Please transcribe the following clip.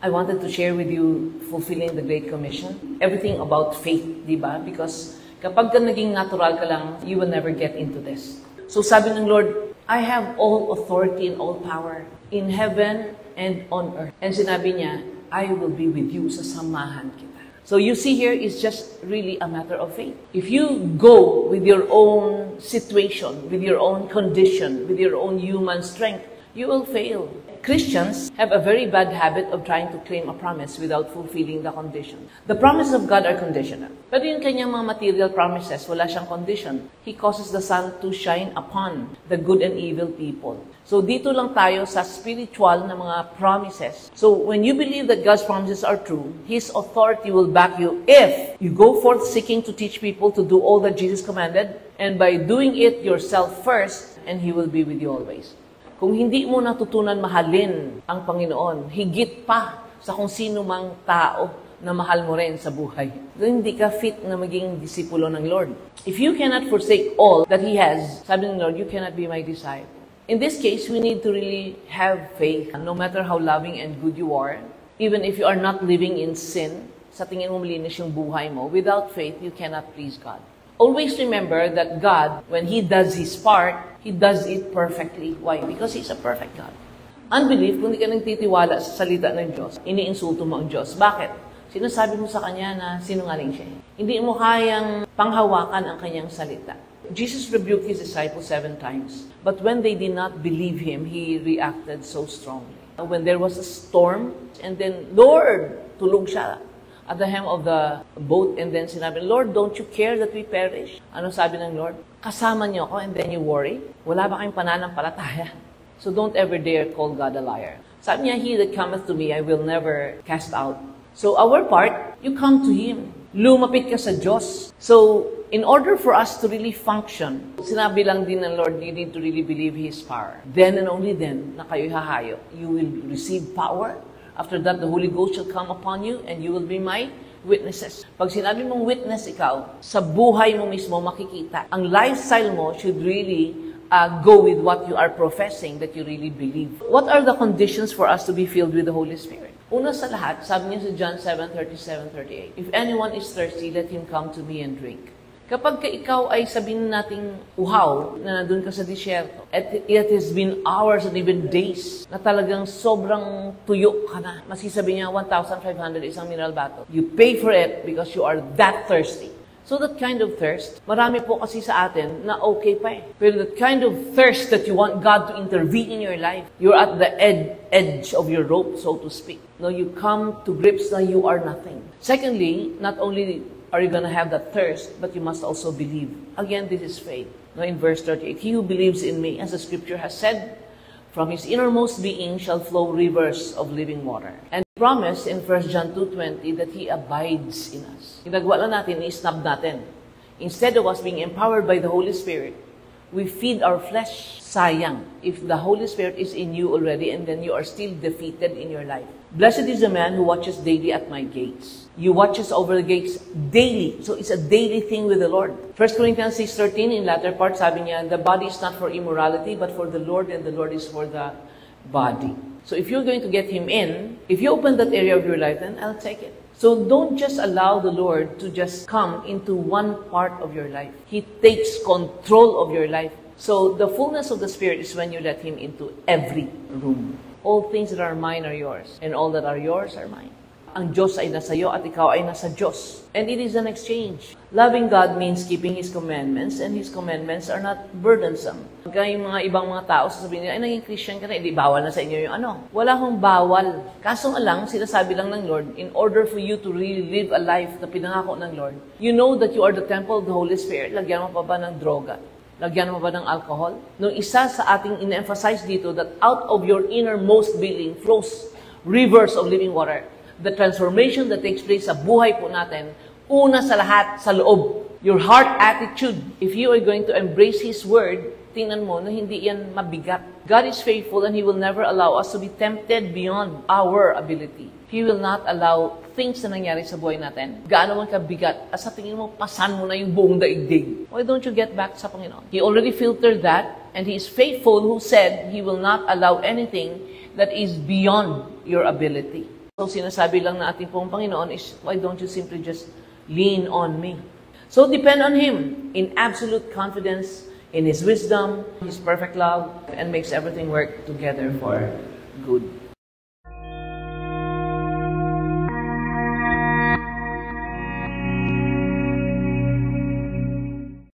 I wanted to share with you fulfilling the Great Commission. Everything about faith, di ba? Because kapag ka naging natural ka lang, you will never get into this. So sabi ng Lord, I have all authority and all power in heaven and on earth. And sinabi niya, I will be with you, sasamahan kita. So you see here, it's just really a matter of faith. If you go with your own situation, with your own condition, with your own human strength, you will fail. Christians have a very bad habit of trying to claim a promise without fulfilling the condition. The promises of God are conditional. Pero yung kanyang mga material promises, wala siyang condition. He causes the sun to shine upon the good and evil people. So dito lang tayo sa spiritual na mga promises. So when you believe that God's promises are true, His authority will back you if you go forth seeking to teach people to do all that Jesus commanded, and by doing it yourself first, and He will be with you always. Kung hindi mo natutunan mahalin ang Panginoon, higit pa sa kung sino mang tao na mahal mo rin sa buhay, hindi ka fit na maging disipulo ng Lord. If you cannot forsake all that He has, sabi ng Lord, you cannot be my disciple. In this case, we need to really have faith. No matter how loving and good you are, even if you are not living in sin, sa tingin mo malinis yung buhay mo, without faith, you cannot please God. Always remember that God, when He does His part, He does it perfectly. Why? Because He's a perfect God. Unbelief, kung hindi ka nagtitiwala sa salita ng Diyos, iniinsulto mo ang Diyos. Bakit? Sinasabi mo sa Kanya na sinungaling siya. Hindi mo kayang panghawakan ang Kanyang salita. Jesus rebuked His disciples 7 times. But when they did not believe Him, He reacted so strongly. When there was a storm, and then, Lord, tulog siya at the hem of the boat, and then sinabi, Lord, don't you care that we perish? Ano sabi ng Lord? Kasama niyo ako, and then you worry? Wala ba kayong pananampalataya? So don't ever dare call God a liar. Sabi niya, He that cometh to me, I will never cast out. So our part, you come to Him. Lumapit ka sa Diyos. So, in order for us to really function, sinabi lang din ng Lord, you need to really believe His power. Then and only then, na kayo'y hahayo. You will receive power. After that, the Holy Ghost shall come upon you, and you will be my witnesses. Pag sinabi mong witness ikaw, sa buhay mo mismo makikita. Ang lifestyle mo should really go with what you are professing that you really believe. What are the conditions for us to be filled with the Holy Spirit? Una sa lahat, sabi niya sa John 7:37-38, If anyone is thirsty, let him come to me and drink. Kapag ka ikaw ay sabihin nating uhaw, na nandun ka sa disyerto, at it has been hours and even days, na talagang sobrang tuyo ka na. Masisabi niya, 1,500 isang mineral bottle. You pay for it because you are that thirsty. So that kind of thirst, marami po kasi sa atin na okay pa eh. Pero that kind of thirst that you want God to intervene in your life, you're at the edge of your rope, so to speak. No, you come to grips na you are nothing. Secondly, not only are you going to have that thirst, but you must also believe. Again, this is faith. No, in verse 38, He who believes in me, as the scripture has said, from his innermost being shall flow rivers of living water. And promise in 1 John 2:20 that He abides in us. Ginagawa lang natin, i-snap natin. Instead of us being empowered by the Holy Spirit, we feed our flesh. Sayang if the Holy Spirit is in you already and then you are still defeated in your life. Blessed is the man who watches daily at my gates. You watches over the gates daily. So it's a daily thing with the Lord. 1 Corinthians 6:13 in latter part, sabi niya, the body is not for immorality, but for the Lord, and the Lord is for the body. So if you're going to get Him in, if you open that area of your life, then I'll take it. So don't just allow the Lord to just come into one part of your life. He takes control of your life. So the fullness of the Spirit is when you let Him into every room. All things that are mine are yours, and all that are yours are mine. Ang Diyos ay nasa iyo at ikaw ay nasa Diyos. And it is an exchange. Loving God means keeping His commandments, and His commandments are not burdensome. Kaya yung mga ibang mga tao, sasabihin nila, ay naging Christian ka na, edi bawal na sa inyo yung ano. Wala hong bawal. Kaso lang, sinasabi lang ng Lord, in order for you to really live a life na pinangako ng Lord, you know that you are the temple of the Holy Spirit, lagyan mo pa ba ng droga? Lagyan mo ba ng alcohol? Nung isa sa ating in-emphasize dito that out of your innermost being flows rivers of living water. The transformation that takes place sa buhay po natin, una sa lahat, sa loob. Your heart attitude. If you are going to embrace His Word, tingnan mo na hindi yan mabigat. God is faithful and He will never allow us to be tempted beyond our ability. He will not allow things na nangyari sa buhay natin. Gaano man kabigat, at sa tingin mo, pasan mo na yung buong daigdig. Why don't you get back sa Panginoon? He already filtered that, and He is faithful who said He will not allow anything that is beyond your ability. So sinasabi lang na ating pong Panginoon is, why don't you simply just lean on me? So depend on Him in absolute confidence, in His wisdom, His perfect love, and makes everything work together for good.